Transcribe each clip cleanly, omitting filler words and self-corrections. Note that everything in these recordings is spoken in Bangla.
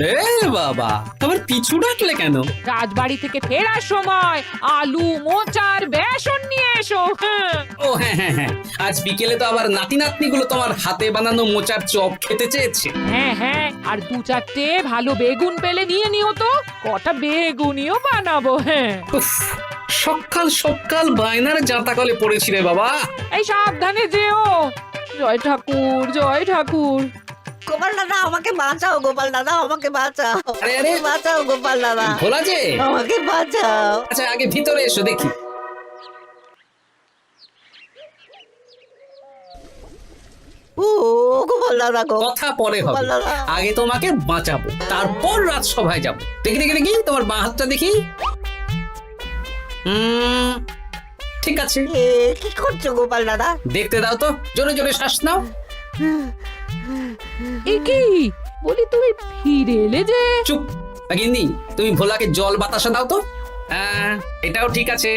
এ বাবা, আবার পিছু ডাকলে কেন? রাজবাড়ি থেকে ফেরার সময় আলু মোচার বেসন নিয়ে এসো। হ্যাঁ। ও হ্যাঁ হ্যাঁ হ্যাঁ, আজ বিকেলে তো আবার নাতি নাতনিগুলো তোমার হাতে বানানো মোচার চপ খেতে চেয়েছে। হ্যাঁ হ্যাঁ, আর দু চারটে ভালো বেগুন পেলে নিয়ে নিও তো, কটা বেগুনিও বানাবো। হ্যাঁ, উফ, সকাল সকাল বায়নার জাঁতাকলে পড়েছি রে বাবা। এই সাবধানে যেও। জয় ঠাকুর, জয় ঠাকুর। গোপাল দাদা আমাকে বাঁচাও, গোপাল দাদা আমাকে বাঁচাও, আরে, আরে। বাঁচাও গোপাল দাদা, ভোলা যে, আমাকে বাঁচাও। আচ্ছা আগে ভিতরে এসো দেখি। ও গোপাল দাদা গো, কথা পরে হবে, গোপাল দাদা। আগে তোমাকে বাঁচাবো, তারপর রাজসভায় যাবো। দেখি দেখি দেখি তোমার বাঁ হাতটা দেখি। ঠিক আছে, এ কি করছো গোপাল দাদা? দেখতে দাও তো, জোরে জোরে শ্বাস নাও। এ কি বলি, তুমি ফিরে এলে যে? চুপ গিন্নি, তুমি ভোলাকে জল বাতাসা দাও তো। এটাও ঠিক আছে।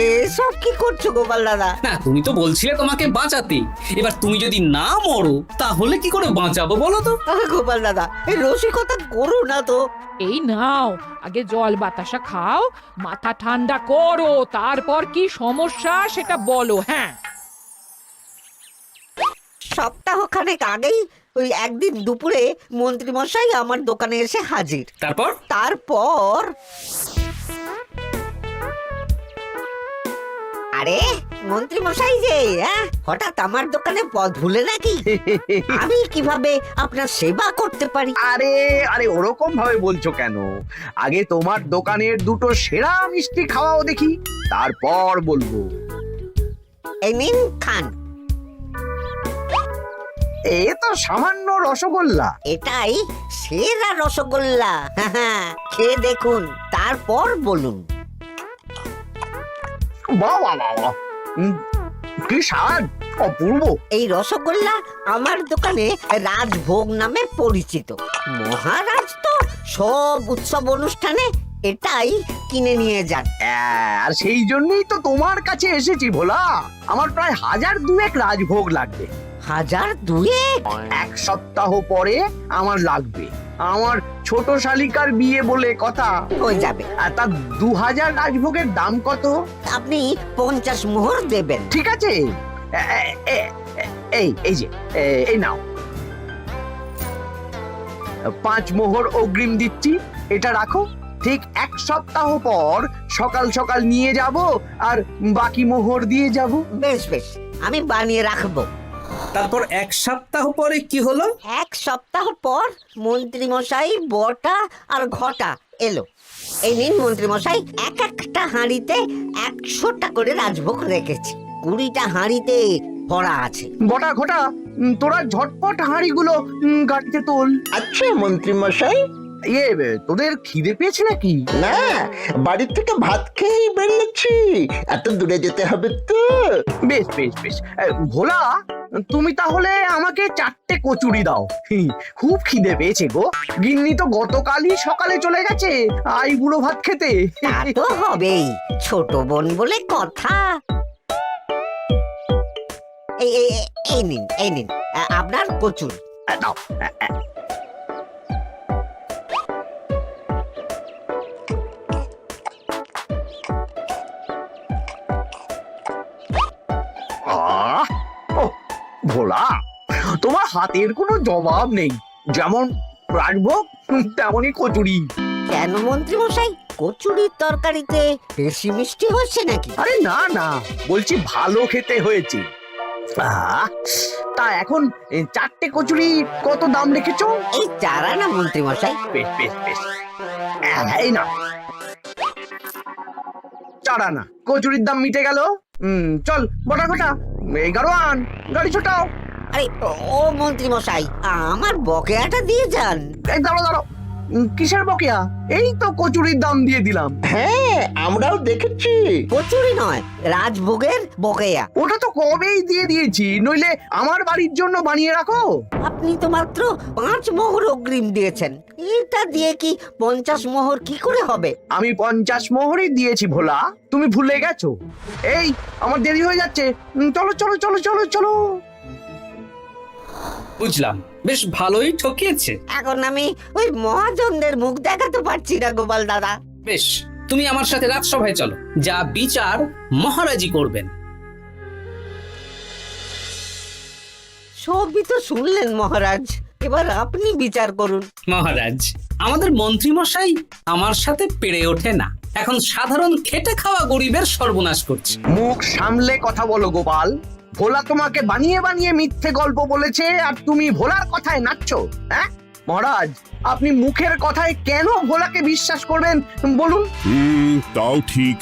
এ সব কি করছো গোপাল দাদা? না, তুমি তো বলছিলে তোমাকে বাঁচাতে, এবার তুমি যদি না মরো তাহলে কি করে বাঁচাবো বলো তো? গোপাল দাদা এই রসিকতা করো না তো। এই নাও, আগে জল বাতাসা খাও, মাথা ঠান্ডা করো, তারপর কি সমস্যা সেটা বলো। হ্যাঁ, সপ্তাহখানেক আগেই ওই একদিন দুপুরে মন্ত্রী মশাই আমার দোকানে এসে হাজির। তারপর তারপর আরে মন্ত্রী মশাই যে হঠাৎ আমার দোকানে পদ ভুলে নাকি? আমি কিভাবে আপনার সেবা করতে পারি? আরে আরে ওরকম ভাবে বলছো কেন? আগে তোমার দোকানের দুটো সেরা মিষ্টি খাওয়াও দেখি, তারপর বলবো। এই নিন খান। এ তো সামান্য রসগোল্লা। এটাই সেরা রসগোল্লা। খেয়ে দেখুন, তারপর বলুন। বাহ বাহ বাহ বাহ। কি স্বাদ, অপূর্ব। এই রসগোল্লা আমার দোকানে রাজভোগ নামে পরিচিত। মহারাজ তো সব উৎসব অনুষ্ঠানে এটাই কিনে নিয়ে যান। আর সেই জন্যই তো তোমার কাছে এসেছি ভোলা। আমার প্রায় 1002 রাজভোগ লাগবে। 1002? এক সপ্তাহ পরে আমার লাগবে। আমার ছোট শালিকার বিয়ে বলে কথা। হয়ে যাবে। আর তার 2000 রাজভোগের দাম কত? আপনি 50 মোহর দেবেন। ঠিক আছে, এই যে এই নাও, 5 মোহর অগ্রিম দিচ্ছি। এটা রাখো, ঠিক এক সপ্তাহ পর সকাল সকাল নিয়ে যাব আর বাকি মোহর দিয়ে যাব। বেশ বেশ, আমি বানিয়ে রাখবো। তারপর এক সপ্তাহ পরে কি হলো? এক সপ্তাহ পর মন্ত্রী মশাই বটা আর ঘটা এলো। এই নিন মন্ত্রী মশাই, এক একটা হাঁড়িতে 100টা করে রাজভোগ রেখেছি। 20টা হাঁড়িতে ভরা আছে। বটা ঘটা, তোরা ঝটপট হাঁড়িগুলো গাড়িতে তোল। আচ্ছা মন্ত্রী মশাই। তোদের খিদে পেয়েছে নাকি? না, বাড়ির থেকে ভাত খেয়েই বেরিয়েছি, এত দূরে যেতে হবে তো। বেশ বেশ বেশ। ভোলা, তুমি তাহলে আমাকে 4টে কচুরি দাও। খুব খিদে পেয়েছে গো। গিন্নি তো গতকালই সকালে চলে গেছে বুড়ো ভাত খেতে। তা তো হবেই, ছোট বোন বলে কথা। এই নিন, এই নিন আপনার কচুরি। দাও। ভোলা, তোমার হাতের কোনো জবাব নেই। যেমন রাজভোগ তেমনই কচুরি। কেন মন্ত্রী মশাই, কচুরির তরকারিতে বেশি মিষ্টি হচ্ছে নাকি? আরে না না, বলছি ভালো খেতে হয়েছে। তা এখন 4টে কচুরি কত দাম রেখেছো? এই চারা না মন্ত্রী মশাই। বেশ বেশ বেশ, এই না 4 আনা। কচুরির দাম মিটে গেল। চল বটা ঘটা, 11 আন, গাড়ি ছোটাও। আরে ও মন্ত্রী মশাই, আমার বকেয়াটা দিয়ে যান। এই দাঁড়াও দাঁড়াও, কিসের বকেয়া? এই তো কচুরির দাম দিয়ে দিলাম। হ্যাঁ, আমরাও দেখেছি। কচুরি নয়, রাজভোগের বকেয়া। ওটা তো কবেই দিয়ে দিয়েছি, নইলে আমার বাড়ির জন্য বানিয়ে রাখো। আপনি তো মাত্র 5 মোহর অগ্রিম দিয়েছেন, এটা দিয়ে কি 50 মোহর কি করে হবে? আমি 50 মোহরই দিয়েছি ভোলা, তুমি ভুলে গেছো। এই আমার দেরি হয়ে যাচ্ছে, চলো চলো চলো চলো চলো। বুঝলাম, বেশ ভালোই ঠকিয়েছে। এখন আমি ওই মহাজনদের মুখ দেখাতে পারছি না গোপাল দাদা। বেশ, তুমি আমার সাথে রাজসভায় চলো, যা বিচার মহারাজই করবেন। সবই তো শুনলেন মহারাজ, এবার আপনি বিচার করুন। মহারাজ, আমাদের মন্ত্রী মশাই আমার সাথে পেরে ওঠে না, এখন সাধারণ খেটে খাওয়া গরিবের সর্বনাশ করছে। মুখ সামলে কথা বলো গোপাল। ভোলা তোমাকে বানিয়ে বানিয়ে মিথ্যে গল্প বলেছে আর তুমি ভোলার কথায় নাচছো, হ্যাঁ? মহারাজ, আপনি মুখের কথায় কেন ভোলাকে বিশ্বাস করবেন বলুন? তাও ঠিক,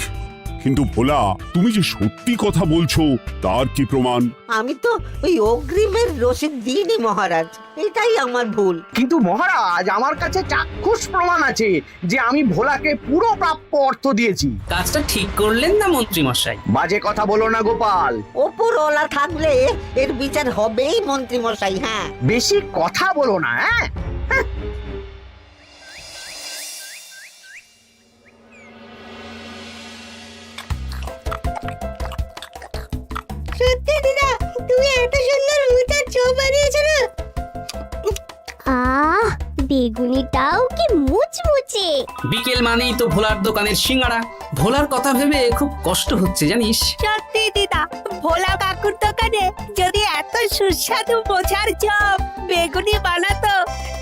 কিন্তু ভোলা, তুমি যে সত্যি কথা বলছো তার কি প্রমাণ? আমি তো ওই অগ্রিমের রসিদ দিইনি মহারাজ, এটাই আমার ভুল। কিন্তু মহারাজ, আমার কাছে চাক্ষুষ প্রমাণ আছে যে আমি ভোলাকে পুরো প্রাপ্য অর্থ দিয়েছি। কাজটা ঠিক করলেন না মন্ত্রী মশাই? বাজে কথা বলো না গোপাল। ওপরওয়ালা থাকলে এর বিচার হবেই মন্ত্রী মশাই। হ্যাঁ, বেশি কথা বলো না, হ্যাঁ? সত্যি দিদা, তুমি এত সুন্দর মুচার চপ বানিয়েছো না? আহ, বেগুনিটাও কি মুচমুচে। বিকেল মানেই তো ভোলার দোকানের সিঙ্গারা। ভোলার কথা ভেবে খুব কষ্ট হচ্ছে জানিস। সত্যি দিদা, ভোলা কাকুর দোকানে যদি এত সুস্বাদু মোচার চপ বেগুনি বানাতো,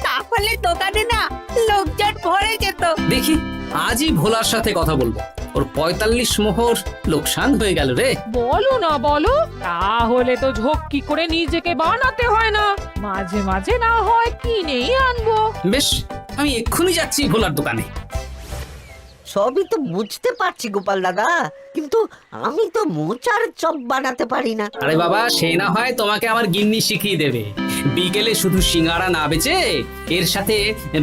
তাহলে দোকানে না লোকজন ভরে যেত। দেখি আজই ভোলার সাথে কথা বলবো। ওর 45 মোহর লোকসান হয়ে গেল রে। বলো না বলো, তাহলে তো ঝক্কি করে নিজেকে বানাতে হয় না, মাঝে মাঝে না হয় কিনেই আনবো। বেশ, আমি এক্ষুনি যাচ্ছি ভোলার দোকানে। সবই তো বুঝতে পারছি গোপাল দাদা, কিন্তু আমি তো মোচার চপ বানাতে পারি না। আরে বাবা, সে না হয় তোমাকে আমার গিন্নি শিখিয়ে দেবে। বিকেলে শুধু সিঙ্গারা না বেচে এর সাথে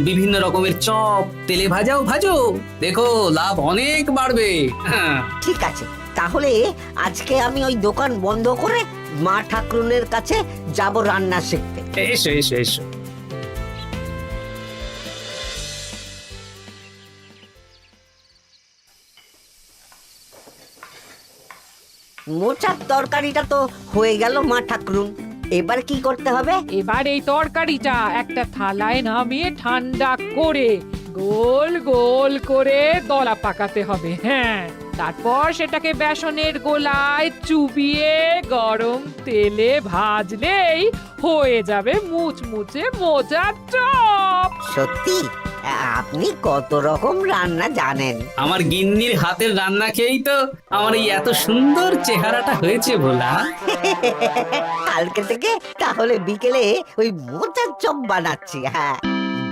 বিভিন্ন রকমের চপ, তেলে ভাজাও ভাজো, দেখো লাভ অনেক বাড়বে। হ্যাঁ, ঠিক আছে, তাহলে আজকে আমি ওই দোকান বন্ধ করে মা ঠাকুরনের কাছে যাব রান্না শিখতে। এসো এসো এসো। মোচার তরকারিটা তো হয়ে গেল মা ঠাকুরুন, এবার কি করতে হবে? এবার এই তরকারিটা একটা থালায় নামিয়ে ঠান্ডা করে গোল গোল করে দলা পাকাতে হবে। হ্যাঁ, তারপর সেটাকে বেসনের গোলায় চুবিয়ে গরম তেলে ভাজলেই হয়ে যাবে মুচমুচে মোচার চপ। সত্যি আপনি কত রকম রান্না জানেন। আমার গিন্নির হাতের রান্না খেয়েই তো আমার এই এত সুন্দর চেহারাটা হয়েছে ভোলা। কালকে থেকে তাহলে বিকেলে ওই মোচার চপ বানাচ্ছি। হ্যাঁ,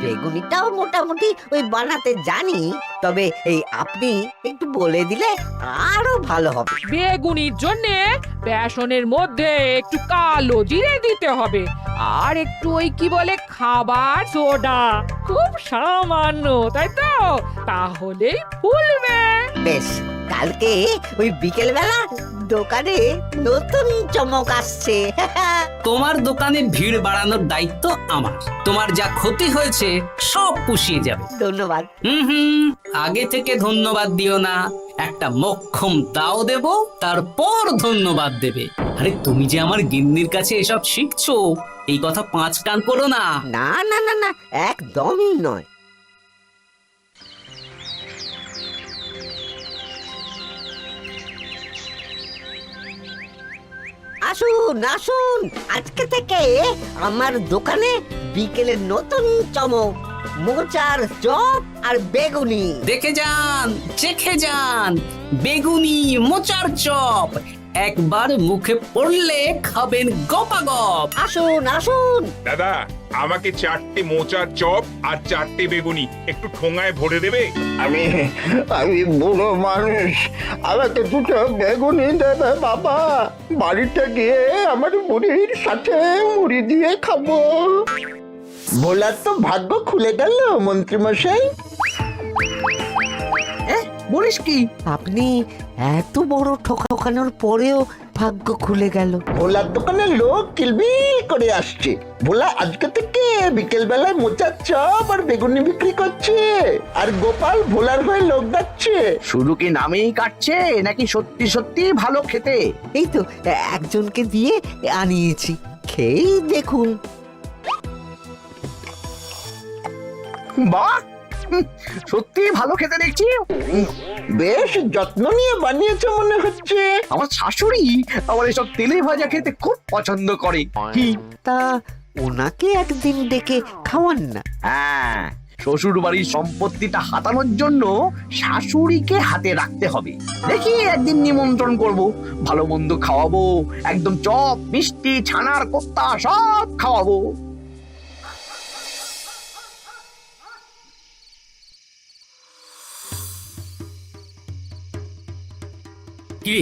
বেগুনিটাও মোটামুটি ওই বানাতে জানি, তবে এই আপনি একটু বলে দিলে আরো ভালো হবে। বেগুনির জন্য বেসনের মধ্যে একটু কালো জিরে দিতে হবে, আর একটু ওই কি বলে খাবার সোডা, খুব সামান্য, তাই তো? তাহলেই ফুলবে। বেশ, কালকে ওই বিকেল বেলা দোকানে নতুন চমক আসছে। তোমার দোকানে ভিড় বাড়ানোর দায়িত্ব আমার। তোমার যা ক্ষতি হয়েছে সব পুষিয়ে যাবে। ধন্যবাদ। হুম, আগে থেকে ধন্যবাদ দিও না, একটা মোক্ষম দাও দেব, তারপর ধন্যবাদ দেবে। আরে তুমি যে আমার গিন্নির কাছে এসব শিখছো, এই কথা 5 কান করো না। না না না না, একদমই নয়। আসুন আসুন, আজকে থেকে আমার দোকানে বিকেলের নতুন চমক, মোচার চপ আর বেগুনি। দেখে যান, চেখে যান, বেগুনি মোচার চপ একবার মুখে পড়লে খাবেন গপাগপ। আসুন আসুন। দাদা, আমাকে 4টে মোচার চপ আর 4টে বেগুনি একটু ঠোঙায় ভরে দেবে? আমি আমি বুড়ো মানুষ, আমাকে দুটো বেগুনি দেবে বাবা। বাড়িতে গিয়ে আমার মুড়ির সাথে মুড়ি দিয়ে খাবো। ভোলার তো ভাগ্য খুলে গেল মন্ত্রী মশাই। বলিস কি? আপনি এত বড় ঠকানোর পরেও ভাগ্য খুলে গেল। ভোলার দোকানে লোক কিলবিল করে আসছে। ভোলা আজকে থেকে বিকেল বেলায় মোচার চপ আর বেগুনি বিক্রি করছে, আর গোপাল ভোলার হয়ে লোক ডাকছে। শুধু কি নামেই কাটছে নাকি সত্যি সত্যি ভালো খেতে? এই তো একজনকে দিয়ে আনিয়েছি, খেয়েই দেখুন। বাহ, সত্যি ভালো খেতে দেখছি। বেশ যত্ন নিয়ে বানিয়েছে মনে হচ্ছে। আমার শাশুড়ি আমার এসব তেলে ভাজা খেতে খুব পছন্দ করে। কি? তা ওনাকে একদিন ডেকে খাওয়ান না। হ্যাঁ, শ্বশুর বাড়ির সম্পত্তিটা হাতানোর জন্য শাশুড়িকে হাতে রাখতে হবে। দেখি একদিন নিমন্ত্রণ করব, ভালো মন্দ খাওয়াবো, একদম চপ মিষ্টি ছানার কোপ্তা সব খাওয়াবো। কি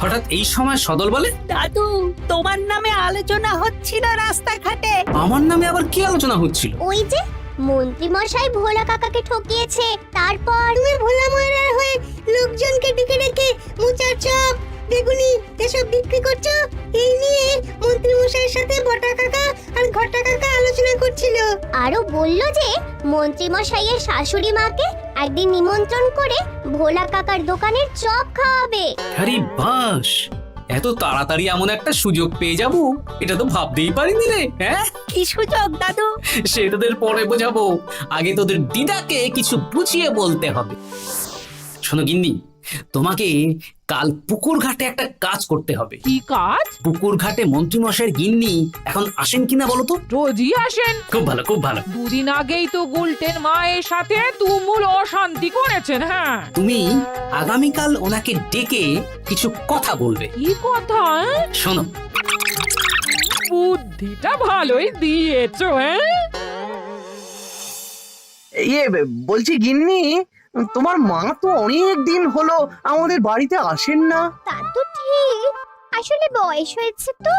হঠাৎ এই সময় সদল বলে? দাদু, তোমার নামে আলোচনা হচ্ছিল রাস্তাঘাটে। আমার নামে আবার কি আলোচনা হচ্ছিল? ওই যে মন্ত্রী মশাই ভোলা কাকাকে ঠকিয়েছে, তারপর তুমি ভোলা ময়রার হয়ে লোকজনকে ডেকে ডেকে মোচার চপ বেগুনি এসব বিক্রি করছো, এই নিয়ে মন্ত্রী মশাইয়ের সাথে বটা কাকা আর ঘটা কাকা আলোচনা করছিল। আরো বলল যে মন্ত্রী মশাইয়ের শাশুড়ি মাকে একদিন নিমন্ত্রণ করে ভোলা কাকার দোকানের চপ খাওয়াবে। আরে বাস, এত তাড়াতাড়ি এমন একটা সুযোগ পেয়ে যাব এটা তো ভাবতেই পারিনি রে। হ্যাঁ, কি সুযোগ দাদু? সে তোদের পরে বোঝাবো, আগে তোদের দিদাকে কিছু বুঝিয়ে বলতে হবে। শোনো গিন্নি, তোমাকে কাল পুকুর ঘাটে একটা কাজ করতে হবে। কি কাজ? পুকুর ঘাটে মন্ত্রী মশাইয়ের গিন্নি এখন আসেন কিনা বলো তো? রোজই আসেন। খুব ভালো, খুব ভালো। দুদিন আগেই তো গুলটেন মায়ের সাথে তুমুল অশান্তি করেছেন। হ্যাঁ, তুমি আগামীকাল ওনাকে ডেকে কিছু কথা বলবে। কি কথা? শোনো, বুদ্ধিটা ভালোই দিয়েছো। হ্যাঁ, ইয়ে বলছি গিন্নি, তোমার মা তো অনেক দিন হলো আমাদের বাড়িতে আসেন না। তা তো ঠিক, আসলে বয়স হয়েছে তো,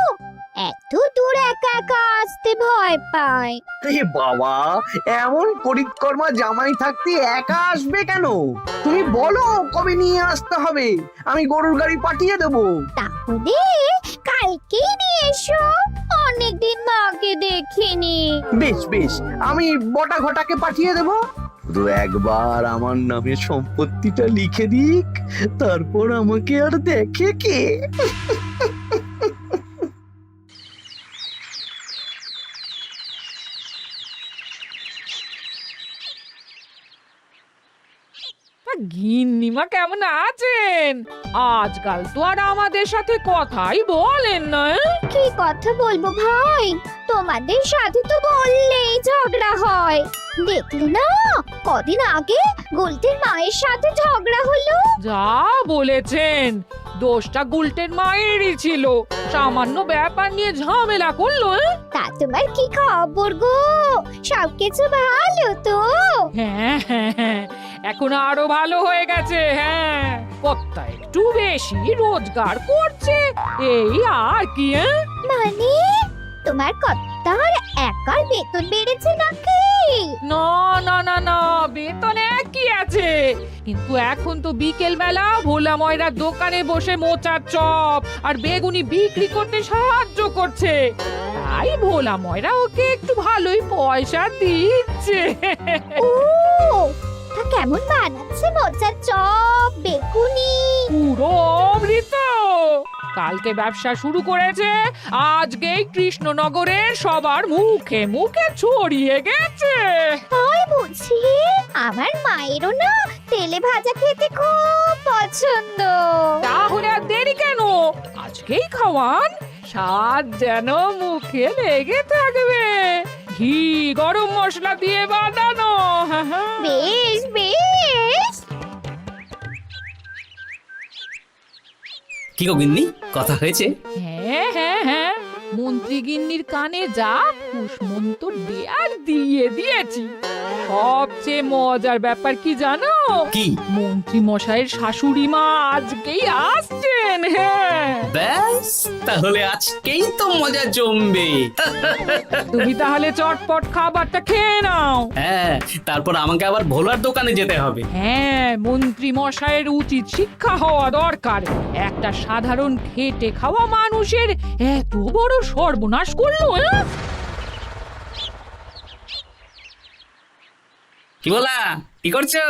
এত দূর একা একা আসতে ভয় পায়। এ বাবা, এমন করিতকর্মা জামাই থাকতে একা আসবে কেন? তুমি বলো কবে নিয়ে আসতে হবে, আমি গরুর গাড়ি পাঠিয়ে দেবো। তাহলে কালকেই নিয়ে এসো, অনেকদিন মাকে দেখিনি। বেশ বেশ, আমি বটা ঘটাকে পাঠিয়ে দেবো। শুধু একবার আমার নামে সম্পত্তিটা লিখে দিক, তারপর আমাকে আর দেখে কে। গিন্নিমা কেমন আছেন? আজকাল তো আর আমাদের সাথে কথাই বলেন না। কি কথা বলবো ভাই, তোমাদের সাথে তো বললেই ঝগড়া হয়। দেখলে না কদিন আগে গোলটের মায়ের সাথে ঝগড়া হলো। যা বলেছেন, দোষটা গুলটেন মায়েরই ছিল, সামান্য ব্যাপার নিয়ে ঝামেলা করলো। তা তোমার কি খবর গো, সবকিছু ভালো তো? হ্যাঁ হ্যাঁ হ্যাঁ, এখন আরো ভালো হয়ে গেছে। হ্যাঁ, কর্তা একটু বেশি রোজগার করছে, এই আর কি। হ্যাঁ, মানে তোমার কর্তার একার বেতন বেড়েছে নাকি? না না না না, বেতনে কি আছে, কিন্তু এখন তো বিকেল বেলা ভোলা ময়রার দোকানে বসে মোচার চপ আর বেগুনি বিক্রি করতে সাহায্য করছে, তাই ভোলা ময়রা ওকে একটু ভালোই পয়সা দিচ্ছে। ও, তা কেমন বানাচ্ছে মোচার চপ বেগুনি? পুরো অমৃত। কালকে ব্যবসা শুরু করেছে, আজকেই কৃষ্ণনগরের সবার মুখে মুখে ছড়িয়ে গেছে। তাই বুঝি? আমার মায়েরও না তেলে ভাজা খেতে খুব পছন্দ। তাহলে আর দেরি কেন, আজকেই খাওয়ান, স্বাদ যেন মুখে লেগে থাকবে। ঘি গরম মশলা দিয়ে বানানো। বেশ বেশ। কি গো গিন্নি, কথা হয়েছে? হ্যাঁ হ্যাঁ হ্যাঁ, মন্ত্রী গিন্নির কানে যা কুসমন্ত দেয়ার দিয়ে দিয়েছি। সবচেয়ে মজার ব্যাপার কি জানো? কি? মন্ত্রী মশাইয়ের শাশুড়ি মা আজকেই আসছেন। হ্যাঁ, ব্যাস, তাহলে আজকেই তো মজা জমবে। তুমি তাহলে চটপট খাবারটা খেয়ে নাও। হ্যাঁ, তারপর আমাকে আবার ভোলার দোকানে যেতে হবে। হ্যাঁ, মন্ত্রী মশাইয়ের উচিত শিক্ষা হওয়া দরকার। একটা সাধারণ খেটে খাওয়া মানুষের এত বড় সর্বনাশ করলো। কি বলা, কি করছো?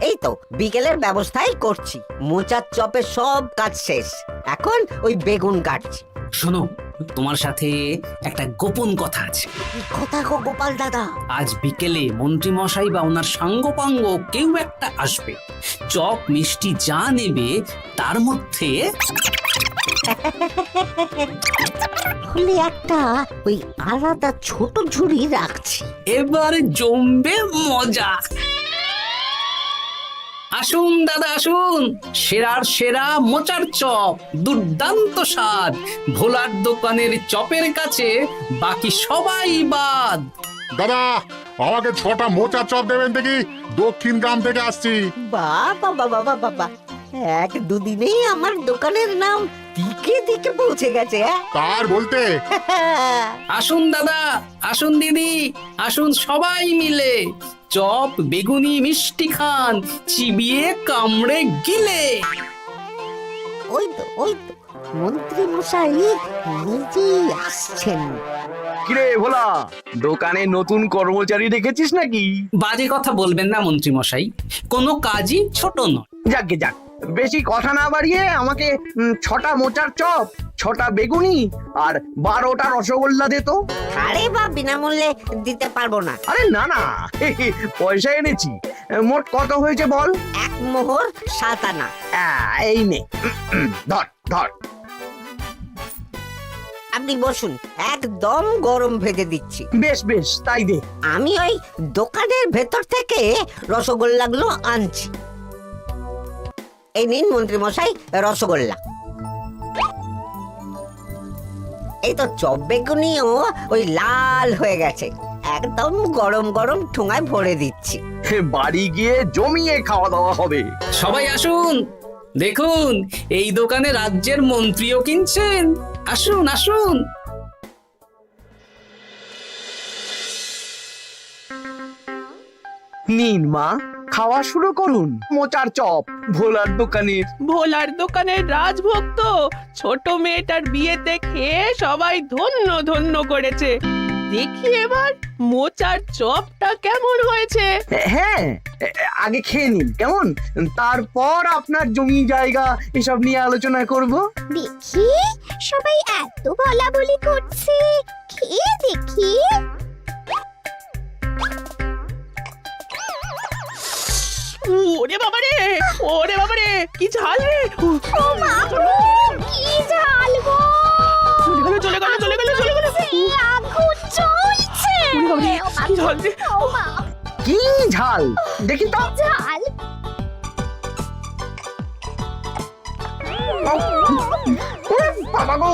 এই তো বিকেলের ব্যবস্থাই করছি, মোচার চপের সব কাজ শেষ, এখন ওই বেগুন কাটছি। শোনো, তোমার সাথে একটা গোপন কথা আছে। কি কথা গো গোপাল দাদা? আজ বিকেলে মন্ত্রী মশাই বা ওনার সাঙ্গপাঙ্গ কেউ একটা আসবে। চপ মিষ্টি যা নেবে তার মধ্যে হলে একটা ওই আলাদা ছোট ঝুড়ি রাখছি। এবারে জমবে মজা। আসুন দাদা আসুন, সেরার সেরা মোচার চপ, দুর্দান্ত স্বাদ। ভোলার দোকানের চপের কাছে বাকি সবাই বাদ। দাদা আমাকে 6টা মোচা চপ দেবেন দেখি, দক্ষিণ গ্রাম থেকে আসছি। বাবা বাবা বাবা বাবা, এক দুদিনেই আমার দোকানের নাম দিকে দিকে পৌঁছে গেছে। তার বলতে আসুন দাদা, আসুন দিদি, আসুন সবাই মিলে চপ বেগুনি মিষ্টি খান, চিবিয়ে কামড়ে গিলে। ওই তো মন্ত্রী মশাই নিজেই আসছেন। কিরে ভোলা, দোকানে নতুন কর্মচারী রেখেছিস নাকি? বাজে কথা বলবেন না মন্ত্রী মশাই, কোনো কাজই ছোট নয়। যাকে যাক, বেশি কথা না বাড়িয়ে আমাকে 6টা মোচার চপ, 6টা বেগুনি আর 12টা রসগোল্লা দে তো। আরে বা বিনামূল্যে দিতে পারবো না। আরে না না, পয়সা এনেছি। মোট কত হয়েছে বল? 1 মোহর 7 আনা। এই নে, ধর ধর। আপনি বসুন, একদম গরম ভেজে দিচ্ছি। বেশ বেশ, তাই দে। আমি ওই দোকানের ভেতর থেকে রসগোল্লাগুলো আনছি। এই নিন মন্ত্রী মশাই রসগোল্লা। এই তো চপ বেগুনিও ওই লাল হয়ে গেছে, একদম গরম গরম ঠোঙায় ভরে দিচ্ছি। বাড়ি গিয়ে জমিয়ে খাওয়া দাওয়া হবে। সবাই আসুন, দেখুন এই দোকানে রাজ্যের মন্ত্রীও কিনছেন। আসুন আসুন। নিন মা, খাওয়া শুরু করুন। মোচার চপ ভোলার দোকানের। ভোলার দোকানের রাজভক্ত ছোট মেয়েটার বিয়েতে খেয়ে সবাই ধন্য ধন্য করেছে। দেখি এবার মোচার চপটা কেমন হয়েছে। হ্যাঁ, আগে খেয়ে নিন কেমন, তারপর আপনার জমি জায়গা এসব নিয়ে আলোচনা করব। দেখি সবাই এত বলাবলি করছে, খেয়ে দেখি। ওরে বাবারে, ওরে বাবারে, কি ঝাল রে! ও মা গো, কি ঝাল গো! চলে গেল চলে গেল চলে গেল চলে গেল! সেই আগুন জ্বলছে। ওরে বাবারে, কি ঝাল রে! ও মা, কি ঝাল দেখি তো। ঝাল! ওরে বাবা গো,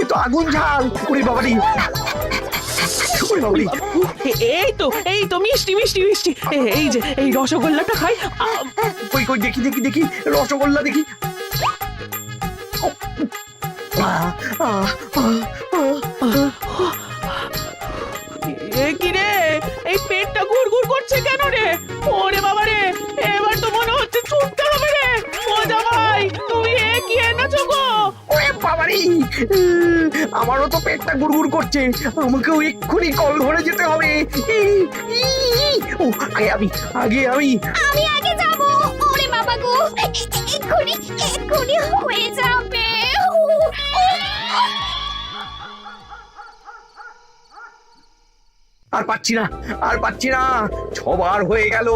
এ তো আগুন ঝাল। ওরে বাবারি, ওরে বাবারি। এই তো মিষ্টি মিষ্টি মিষ্টি। এই যে এই রসগোল্লাটা খাই। কই কই দেখি দেখি দেখি, রসগোল্লা দেখি। কি রে, এই পেটটা গুড়গুড় করছে কেন রে? ওরে বাবা রে, এবার তো মনে হচ্ছে ছুটতে হবে রে। ও জামাই, তুমি কি এনেছো গো? ওরে বাবারি, আমারও তো পেটটা গুড়গুড় করছে। আমাকেও এক্ষুনি কল ধরে যেতে হবে। ও আগে আমি আমি আগে যাব। ওরে বাবা গো, এক্ষুনি হয়ে যাবে। আর পাচ্ছি না, আর পাচ্ছি না। 6 বার হয়ে গেল।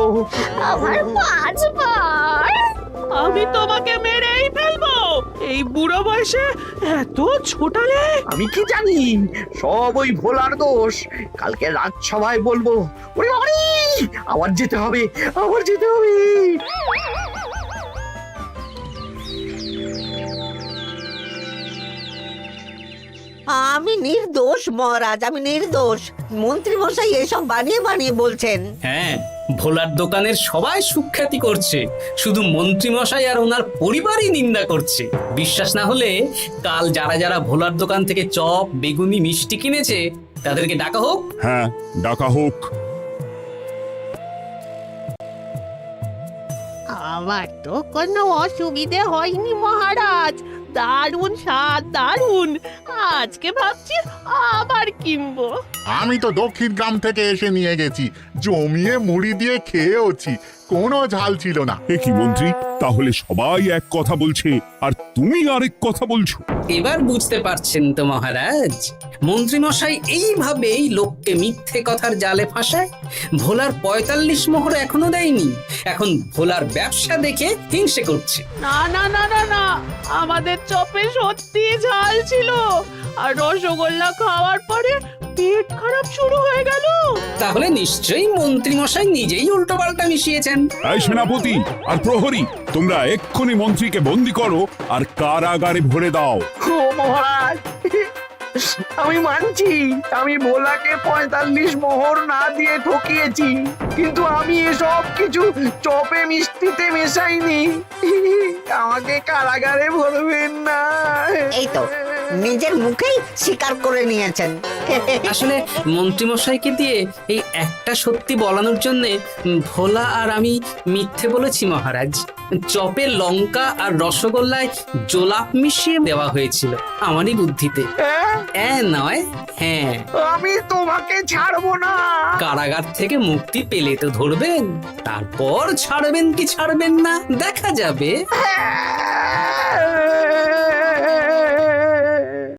আমার 5 বার। আমি তোমাকে মেরেই ফেলবো। এই বুড়ো বয়সে এত ছোটালে। আমি কি জানি, সব ওই ভোলার দোষ। কালকে রাজসভায় বলবো। ওরে বাবারি, আবার যেতে হবে, আবার যেতে হবে। আমি নির্দোষ মহারাজ, আমি নির্দোষ। মন্ত্রী মশাই এসব বানিয়ে বানিয়ে বলছেন। হ্যাঁ, ভোলার দোকানের সবাই সুখ্যাতি করছে, শুধু মন্ত্রী মশাই আর ওনার পরিবারই নিন্দা করছে। বিশ্বাস না হলে কাল যারা যারা ভোলার দোকান থেকে চপ বেগুনি মিষ্টি কিনেছে তাদেরকে ডাকা হোক। হ্যাঁ, ডাকা হোক। আমার তো কোনো অসুবিধে হয়নি মহারাজ। দারুণ স্বাদ, দারুণ। আজকে ভাবছি আবার কিনবো। আমি তো দক্ষিণ গ্রাম থেকে এসে নিয়ে গেছি, জমিয়ে মুড়ি দিয়ে খেয়েওছি। কোনো ঝাল ছিল না। এ কি মন্ত্রী, তাহলে সবাই এক কথা বলছে আর তুমি আরেক কথা বলছো? এবার বুঝতে পারছেন তো মহারাজ, মন্ত্রী মশাই এইভাবেই লোককে মিথ্যে কথার জালে ফাঁসায়। ভোলার ৪৫ মোহর এখনো দেয়নি, এখন ভোলার ব্যবসা দেখে হিংসে করছে। না না না না না, আমাদের চপে সত্যি ঝাল ছিল, আর রসগোল্লা খাওয়ার পরে পেট খারাপ শুরু হয়ে গেল। তাহলে নিশ্চয়ই মন্ত্রী মশাই নিজেই উল্টো পাল্টা মিশিয়েছেন। এই সেনাপতি আর প্রহরী, তোমরা এক্ষুনি মন্ত্রীকে বন্দি করো আর কারাগারে ভরে দাও। ও মহারাজ, আমি মানছি আমি ভোলাকে ৪৫ মোহর না দিয়ে ঠকিয়েছি, কিন্তু আমি এসব কিছু চপে মিষ্টিতে মেশাইনি। আমাকে কারাগারে ভরবেন না। এই তো নিজের মুখেই স্বীকার করে নিয়েছেন। আসলে মন্ত্রী মশাইকে দিয়ে এই একটা সত্যি বলানোর জন্য ভোলা আর আমি মিথ্যে বলেছি মহারাজ। চপে লঙ্কা আর রসগোল্লায় জোলাপ মিশিয়ে দেওয়া হয়েছিল আমারই বুদ্ধিতে। নয়, হ্যাঁ। আমি তোমাকে ছাড়বো না। কারাগার থেকে মুক্তি পেলে তো ধরবেন, তারপর ছাড়বেন কি ছাড়বেন না দেখা যাবে।